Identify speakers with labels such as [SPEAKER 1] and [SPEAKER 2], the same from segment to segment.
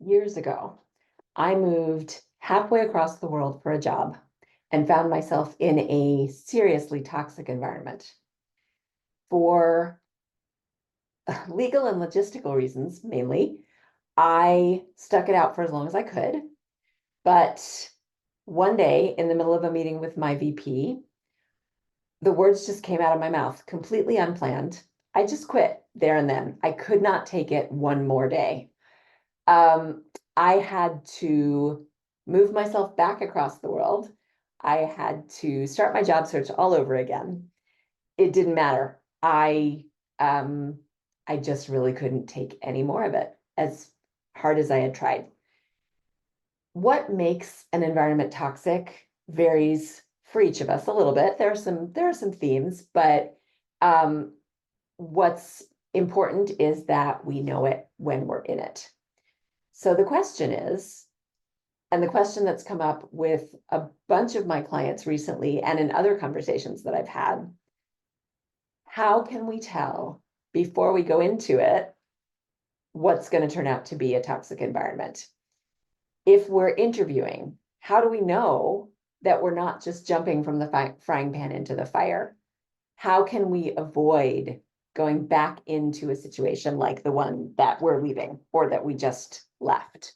[SPEAKER 1] Years ago, I moved halfway across the world for a job and found myself in a seriously toxic environment. For legal and logistical reasons, mainly, I stuck it out for as long as I could. But one day, in the middle of a meeting with my VP, the words just came out of my mouth, completely unplanned. I just quit there and then. I could not take it one more day. Um, I had to move myself back across the world. I had to start my job search all over again. It didn't matter. Um I just really couldn't take any more of it, as hard as I had tried. What makes an environment toxic varies for each of us a little bit. There are some themes, but um what's important is that we know it when we're in it. So the question is, and the question that's come up with a bunch of my clients recently and in other conversations that I've had, how can we tell before we go into it what's going to turn out to be a toxic environment? If we're interviewing, how do we know that we're not just jumping from the frying pan into the fire? How can we avoid going back into a situation like the one that we're leaving or that we just left?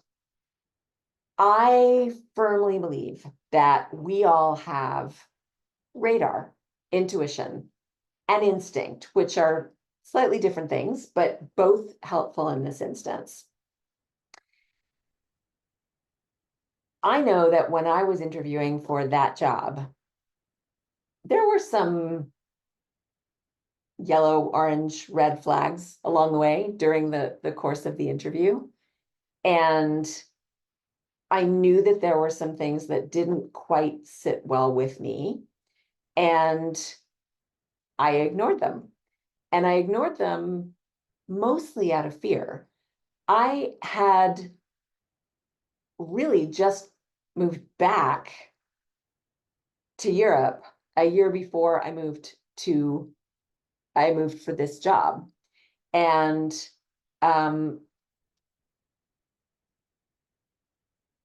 [SPEAKER 1] I firmly believe that we all have radar, intuition, and instinct, which are slightly different things, but both helpful in this instance. I know that when I was interviewing for that job, there were some yellow, orange, red flags along the way during the course of the interview. And I knew that there were some things that didn't quite sit well with me. And I ignored them. And I ignored them mostly out of fear. I had really just moved back to Europe a year before I moved for this job. And um,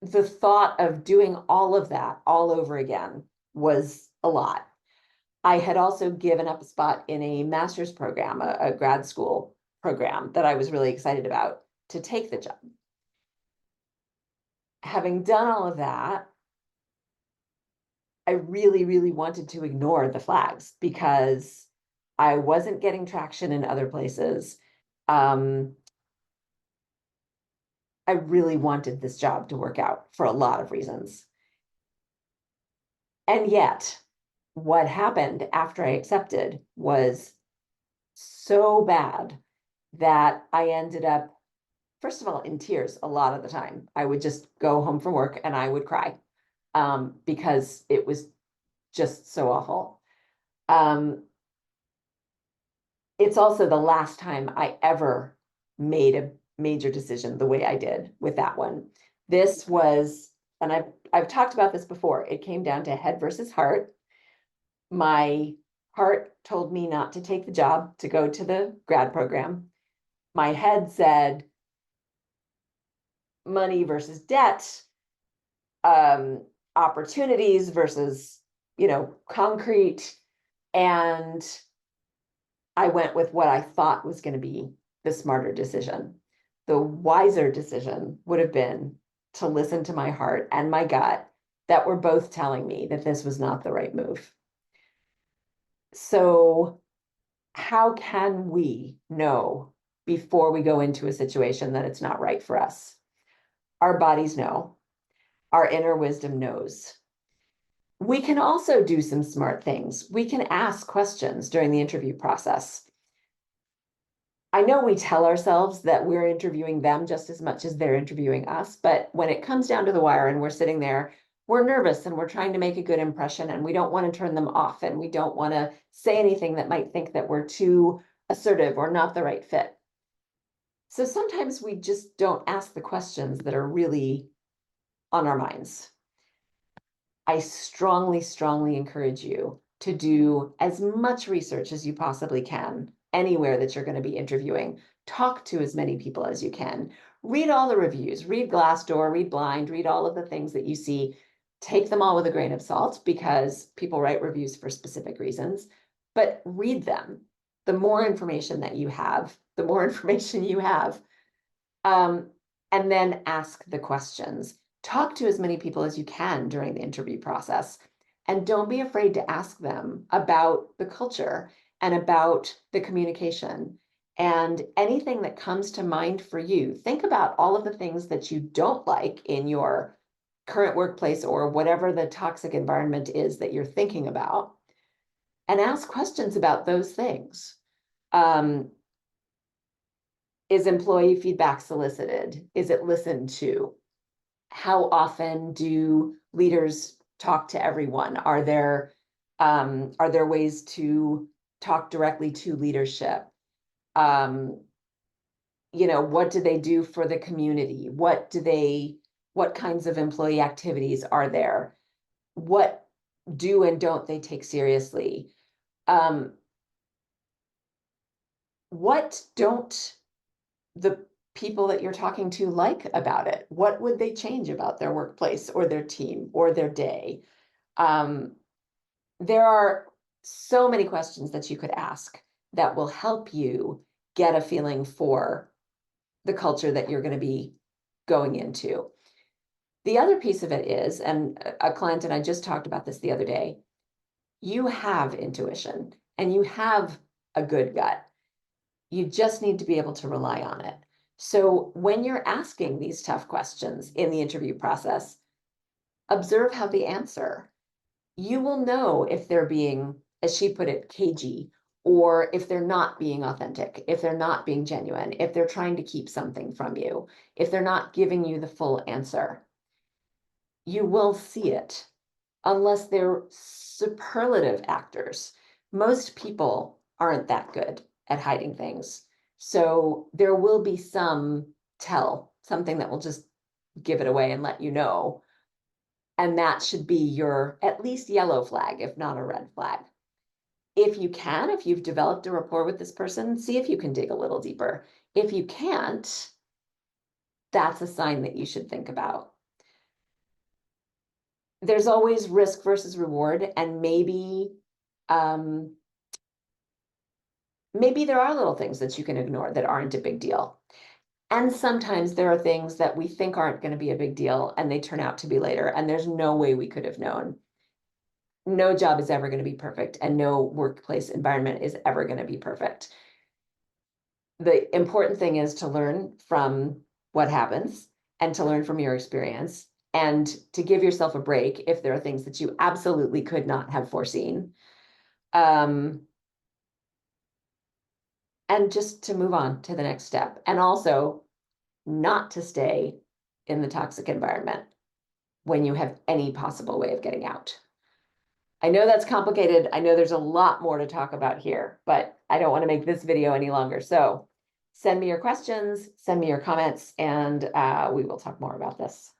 [SPEAKER 1] the thought of doing all of that all over again was a lot. I had also given up a spot in a master's program, a grad school program that I was really excited about to take the job. Having done all of that, I really, really wanted to ignore the flags because I wasn't getting traction in other places. Um, I really wanted this job to work out for a lot of reasons. And yet, what happened after I accepted was so bad that I ended up, first of all, in tears a lot of the time. I would just go home from work and I would cry because it was just so awful. Um, it's also the last time I ever made a major decision the way I did with that one. This was, and I've talked about this before, it came down to head versus heart. My heart told me not to take the job, to go to the grad program. My head said money versus debt, um, opportunities versus, concrete. And I went with what I thought was going to be the smarter decision. The wiser decision would have been to listen to my heart and my gut that were both telling me that this was not the right move. So, how can we know before we go into a situation that it's not right for us? Our bodies know, our inner wisdom knows. We can also do some smart things. We can ask questions during the interview process. I know we tell ourselves that we're interviewing them just as much as they're interviewing us, but when it comes down to the wire and we're sitting there, we're nervous and we're trying to make a good impression and we don't want to turn them off and we don't want to say anything that might think that we're too assertive or not the right fit. So sometimes we just don't ask the questions that are really on our minds. I strongly, strongly encourage you to do as much research as you possibly can anywhere that you're going to be interviewing. talk to as many people as you can. Read all the reviews, read Glassdoor, read Blind, read all of the things that you see. Take them all with a grain of salt because people write reviews for specific reasons, but read them. The more information that you have, the more information you have. And then ask the questions. Talk to as many people as you can during the interview process. And don't be afraid to ask them about the culture and about the communication and anything that comes to mind for you. Think about all of the things that you don't like in your current workplace or whatever the toxic environment is that you're thinking about, and ask questions about those things. Is employee feedback solicited? Is it listened to? How often do leaders talk to everyone? Are there ways to talk directly to leadership? What do they do for the community? What kinds of employee activities are there? What do and don't they take seriously? What don't the people that you're talking to like about it? What would they change about their workplace or their team or their day? There are so many questions that you could ask that will help you get a feeling for the culture that you're going to be going into. The other piece of it is, and a client and I just talked about this the other day, you have intuition and you have a good gut. You just need to be able to rely on it. So when you're asking these tough questions in the interview process, observe how they answer. You will know if they're being, as she put it, cagey, or if they're not being authentic, if they're not being genuine, if they're trying to keep something from you, if they're not giving you the full answer. You will see it unless they're superlative actors. Most people aren't that good at hiding things. So there will be some something that will just give it away and let you know. And that should be your at least yellow flag, if not a red flag. If you've developed a rapport with this person, see if you can dig a little deeper. If you can't, that's a sign that you should think about. There's always risk versus reward, and maybe there are little things that you can ignore that aren't a big deal. And sometimes there are things that we think aren't going to be a big deal and they turn out to be later, and there's no way we could have known. No job is ever going to be perfect, and no workplace environment is ever going to be perfect. The important thing is to learn from what happens and to learn from your experience and to give yourself a break if there are things that you absolutely could not have foreseen. And just to move on to the next step, and also not to stay in the toxic environment when you have any possible way of getting out. I know that's complicated. I know there's a lot more to talk about here, but I don't want to make this video any longer. So send me your questions, send me your comments, and we will talk more about this.